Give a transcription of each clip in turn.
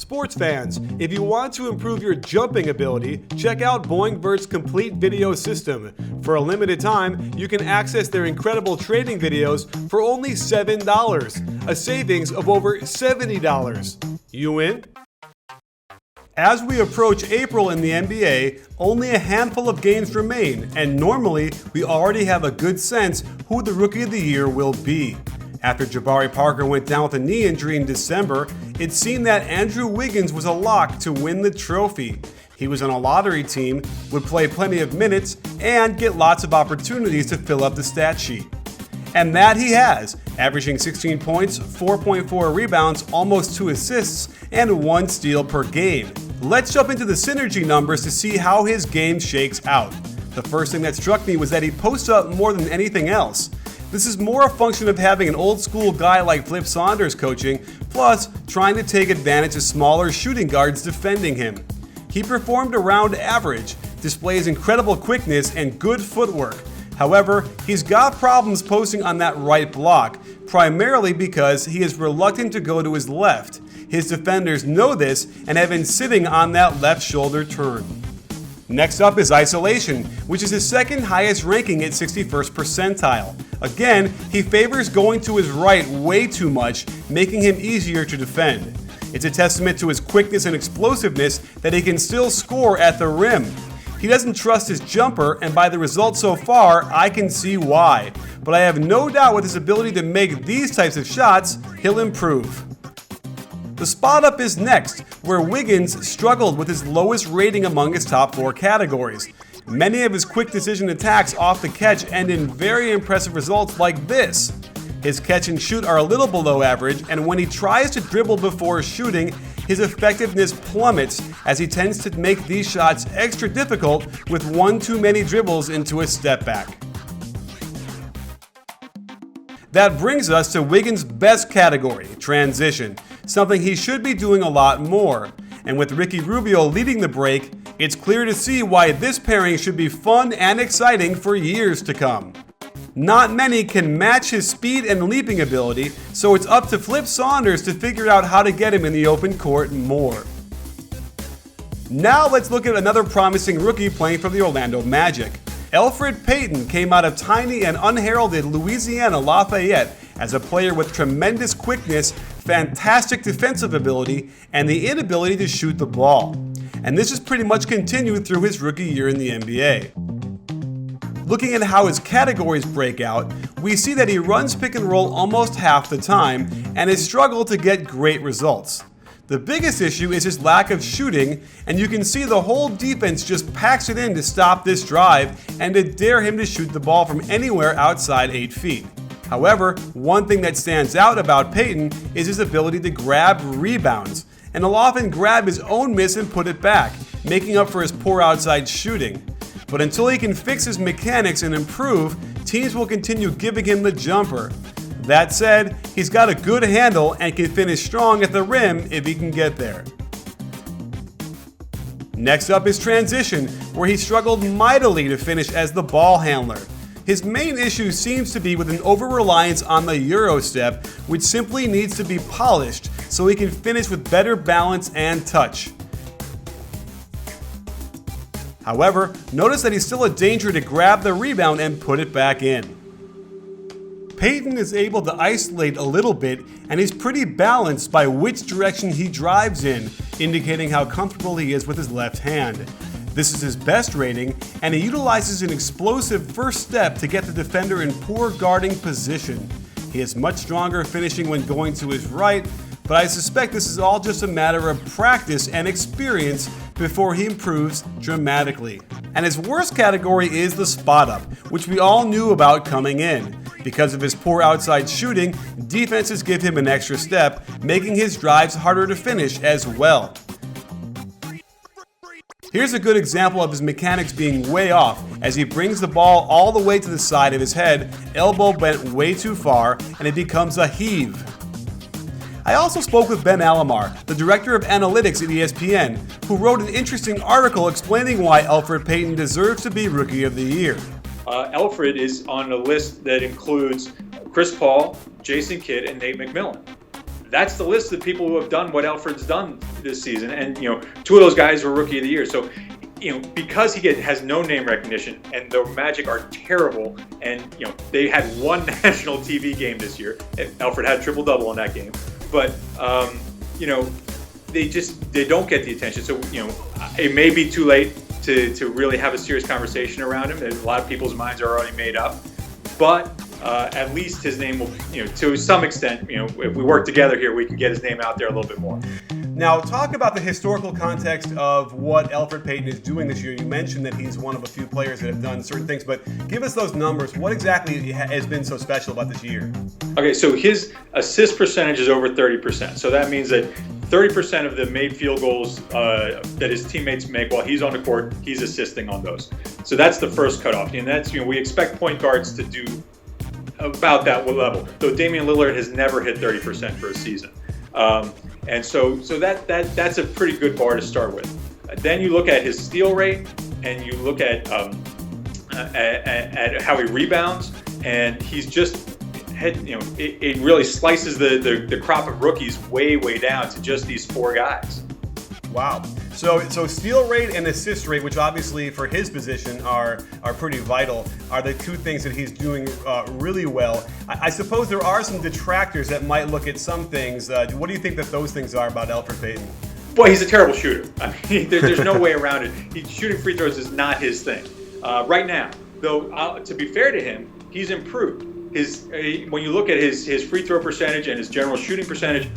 Sports fans, if you want to improve your jumping ability, check out BoingBurt's complete video system. For a limited time, you can access their incredible training videos for only $7, a savings of over $70. You in? As we approach April in the NBA, only a handful of games remain, and normally we already have a good sense who the Rookie of the Year will be. After Jabari Parker went down with a knee injury in December, it seemed that Andrew Wiggins was a lock to win the trophy. He was on a lottery team, would play plenty of minutes, and get lots of opportunities to fill up the stat sheet. And that he has, averaging 16 points, 4.4 rebounds, almost 2 assists, and 1 steal per game. Let's jump into the synergy numbers to see how his game shakes out. The first thing that struck me was that he posts up more than anything else. This is more a function of having an old school guy like Flip Saunders coaching, plus trying to take advantage of smaller shooting guards defending him. He performed around average, displays incredible quickness and good footwork. However, he's got problems posting on that right block, primarily because he is reluctant to go to his left. His defenders know this and have been sitting on that left shoulder turn. Next up is isolation, which is his second highest ranking at 61st percentile. Again, he favors going to his right way too much, making him easier to defend. It's a testament to his quickness and explosiveness that he can still score at the rim. He doesn't trust his jumper, and by the results so far, I can see why. But I have no doubt with his ability to make these types of shots, he'll improve. The spot up is next, where Wiggins struggled with his lowest rating among his top 4 categories. Many of his quick decision attacks off the catch end in very impressive results like this. His catch and shoot are a little below average, and when he tries to dribble before shooting, his effectiveness plummets as he tends to make these shots extra difficult with one too many dribbles into a step back. That brings us to Wiggins' best category, transition, something he should be doing a lot more. And with Ricky Rubio leading the break, it's clear to see why this pairing should be fun and exciting for years to come. Not many can match his speed and leaping ability, so it's up to Flip Saunders to figure out how to get him in the open court more. Now let's look at another promising rookie playing for the Orlando Magic. Elfrid Payton came out of tiny and unheralded Louisiana Lafayette as a player with tremendous quickness, fantastic defensive ability, and the inability to shoot the ball. And this has pretty much continued through his rookie year in the NBA. Looking at how his categories break out, we see that he runs pick and roll almost half the time and has struggled to get great results. The biggest issue is his lack of shooting, and you can see the whole defense just packs it in to stop this drive and to dare him to shoot the ball from anywhere outside 8 feet. However, one thing that stands out about Payton is his ability to grab rebounds, and he'll often grab his own miss and put it back, making up for his poor outside shooting. But until he can fix his mechanics and improve, teams will continue giving him the jumper. That said, he's got a good handle and can finish strong at the rim if he can get there. Next up is transition, where he struggled mightily to finish as the ball handler. His main issue seems to be with an over-reliance on the Euro step, which simply needs to be polished so he can finish with better balance and touch. However, notice that he's still a danger to grab the rebound and put it back in. Payton is able to isolate a little bit, and he's pretty balanced by which direction he drives in, indicating how comfortable he is with his left hand. This is his best rating, and he utilizes an explosive first step to get the defender in poor guarding position. He is much stronger finishing when going to his right, but I suspect this is all just a matter of practice and experience before he improves dramatically. And his worst category is the spot up, which we all knew about coming in. Because of his poor outside shooting, defenses give him an extra step, making his drives harder to finish as well. Here's a good example of his mechanics being way off as he brings the ball all the way to the side of his head, elbow bent way too far, and it becomes a heave. I also spoke with Ben Alamar, the director of analytics at ESPN, who wrote an interesting article explaining why Alfred Payton deserves to be Rookie of the Year. Elfrid is on a list that includes Chris Paul, Jason Kidd, and Nate McMillan. that's the list of people who have done what Elfrid's done this season. And, two of those guys were Rookie of the Year. So, because he has no name recognition and the Magic are terrible, and, they had one national TV game this year. Elfrid had a triple-double in that game. But, they don't get the attention. So, it may be too late to really have a serious conversation around him. A lot of people's minds are already made up. But at least his name will, to some extent, if we work together here, we can get his name out there a little bit more. Now, talk about the historical context of what Elfrid Payton is doing this year. You mentioned that he's one of a few players that have done certain things, but give us those numbers. What exactly has been so special about this year? Okay, so his assist percentage is over 30%. So that means that 30% of the made field goals that his teammates make while he's on the court, he's assisting on those. So that's the first cutoff. And that's, we expect point guards to do about that level. Though Damian Lillard has never hit 30% for a season. And so that's a pretty good bar to start with. Then you look at his steal rate, and you look at how he rebounds, and he's just it really slices the crop of rookies way down to just these four guys. Wow. So steal rate and assist rate, which obviously for his position are pretty vital, are the two things that he's doing really well. I suppose there are some detractors that might look at some things. What do you think that those things are about Elfrid Payton? Boy, he's a terrible shooter. I mean, there's no way around it. Shooting free throws is not his thing right now. Though, to be fair to him, he's improved. When you look at his free throw percentage and his general shooting percentage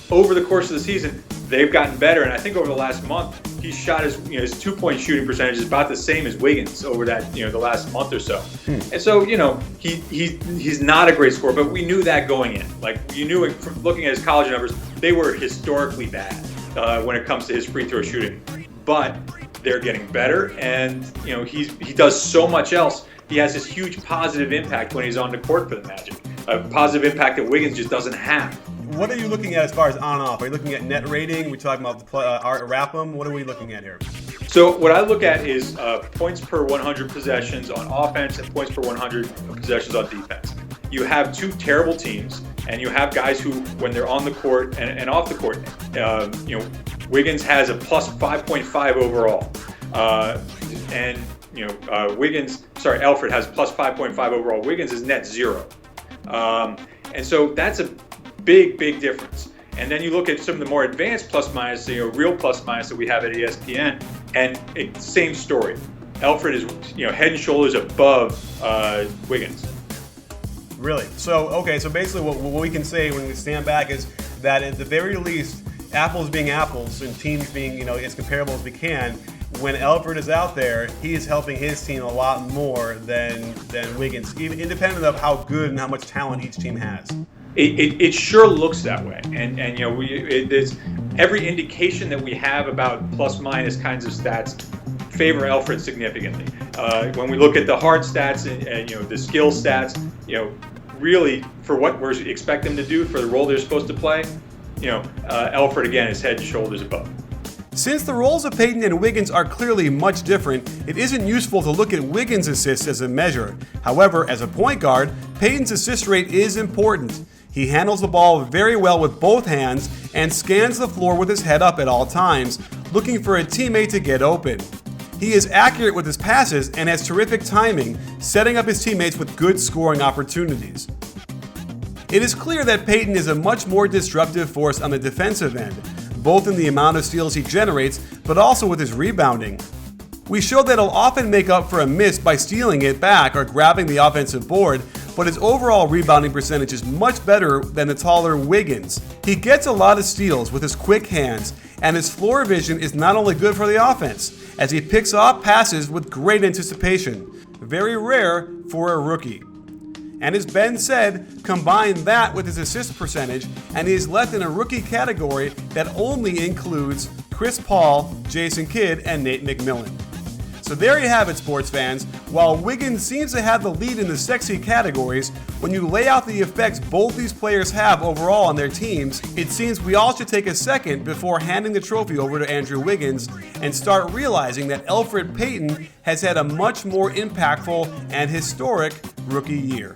over the course of the season, they've gotten better. And I think over the last month, he's shot his 2-point shooting percentage is about the same as Wiggins over that the last month or so. And so he's not a great scorer, but we knew that going in. Like, you knew it from looking at his college numbers, they were historically bad when it comes to his free throw shooting. But they're getting better, and he does so much else. He has this huge positive impact when he's on the court for the Magic. A positive impact that Wiggins just doesn't have. What are you looking at as far as on and off? Are you looking at net rating? We're talking about Art Rapham. What are we looking at here? So what I look at is points per 100 possessions on offense and points per 100 possessions on defense. You have two terrible teams, and you have guys who, when they're on the court and off the court, Wiggins has a plus 5.5 overall, and Elfrid has plus 5.5 overall. Wiggins is net 0, and so that's a big difference. And then you look at some of the more advanced plus minus, real plus minus that we have at ESPN, and same story. Elfrid is head and shoulders above Wiggins. Really? So basically what we can say when we stand back is that at the very least, apples being apples and teams being as comparable as we can, when Elfrid is out there, he is helping his team a lot more than Wiggins, even independent of how good and how much talent each team has. It sure looks that way, and there's every indication that we have about plus minus kinds of stats favor Elfrid significantly. When we look at the hard stats and the skill stats, really for what we expect them to do for the role they're supposed to play, Elfrid again is head and shoulders above. Since the roles of Payton and Wiggins are clearly much different, it isn't useful to look at Wiggins' assists as a measure. However, as a point guard, Payton's assist rate is important. He handles the ball very well with both hands and scans the floor with his head up at all times, looking for a teammate to get open. He is accurate with his passes and has terrific timing, setting up his teammates with good scoring opportunities. It is clear that Payton is a much more disruptive force on the defensive end, both in the amount of steals he generates, but also with his rebounding. We showed that he'll often make up for a miss by stealing it back or grabbing the offensive board, but his overall rebounding percentage is much better than the taller Wiggins. He gets a lot of steals with his quick hands, and his floor vision is not only good for the offense, as he picks off passes with great anticipation, very rare for a rookie. And as Ben said, combine that with his assist percentage, and he is left in a rookie category that only includes Chris Paul, Jason Kidd, and Nate McMillan. So there you have it, sports fans. While Wiggins seems to have the lead in the sexy categories, when you lay out the effects both these players have overall on their teams, it seems we all should take a second before handing the trophy over to Andrew Wiggins and start realizing that Elfrid Payton has had a much more impactful and historic rookie year.